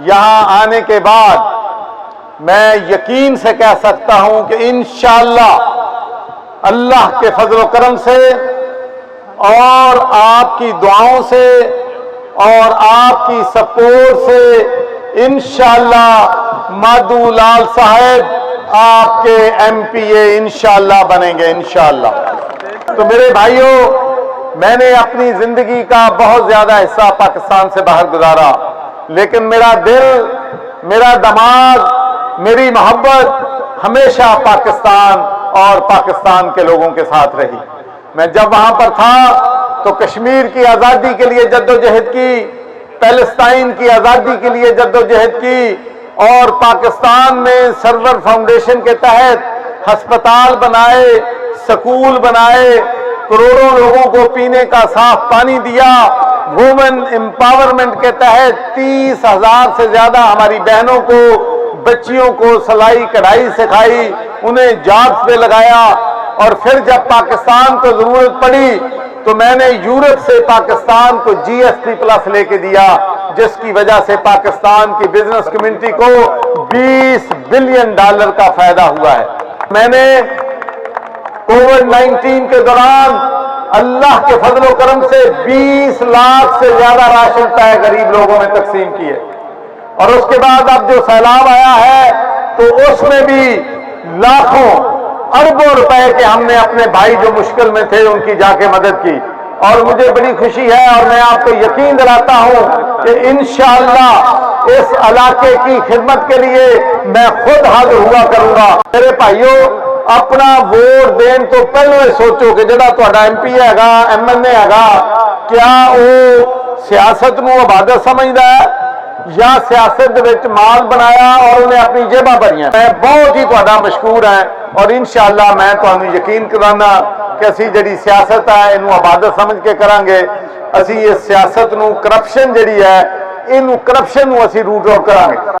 یہاں آنے کے بعد میں یقین سے کہہ سکتا ہوں کہ انشاءاللہ اللہ کے فضل و کرم سے اور آپ کی دعاؤں سے اور آپ کی سپورٹ سے انشاءاللہ مادو لال صاحب آپ کے ایم پی اے انشاءاللہ بنیں گے انشاءاللہ۔ تو میرے بھائیوں، میں نے اپنی زندگی کا بہت زیادہ حصہ پاکستان سے باہر گزارا، لیکن میرا دل، میرا دماغ، میری محبت ہمیشہ پاکستان اور پاکستان کے لوگوں کے ساتھ رہی۔ میں جب وہاں پر تھا تو کشمیر کی آزادی کے لیے جدوجہد کی، فلسطین کی آزادی کے لیے جدوجہد کی، اور پاکستان میں سرور فاؤنڈیشن کے تحت ہسپتال بنائے، سکول بنائے، کروڑوں لوگوں کو پینے کا صاف پانی دیا، وومن امپاورمنٹ کے تحت 30,000 سے زیادہ ہماری بہنوں کو، بچیوں کو سلائی کڑھائی سکھائی، انہیں جابس پہ لگایا، اور پھر جب پاکستان کو ضرورت پڑی تو میں نے یورپ سے پاکستان کو GST+ لے کے دیا، جس کی وجہ سے پاکستان کی بزنس کمیونٹی کو $20 بلین کا فائدہ ہوا ہے۔ میں نے کووڈ-19 کے دوران اللہ کے فضل و کرم سے 20 لاکھ سے زیادہ راشن پائے غریب لوگوں میں تقسیم کیے، اور اس کے بعد اب جو سیلاب آیا ہے تو اس میں بھی لاکھوں اربوں روپے کے ہم نے اپنے بھائی جو مشکل میں تھے ان کی جا کے مدد کی، اور مجھے بڑی خوشی ہے اور میں آپ کو یقین دلاتا ہوں کہ انشاءاللہ اس علاقے کی خدمت کے لیے میں خود حاضر ہوا کروں گا۔ میرے بھائیوں، اپنا ووٹ دین تو پہلے سوچو کہ جڑا تہاڈا MP ہے گا، MNA ہے گا، کیا وہ سیاست نو عبادت سمجھدا ہے یا سیاست وچ مال بنایا اور انہیں اپنی جیباں بھریاں؟ میں بہت ہی تہاڈا مشکور ہاں، اور انشاءاللہ میں تانوں یقین کرانا کہ اسی جڑی سیاست ہے انہوں عبادت سمجھ کے کران گے۔ اسی اس سیاست نو کرپشن جڑی ہے، انہوں کرپشن نو اسی روٹ آؤٹ کران گے۔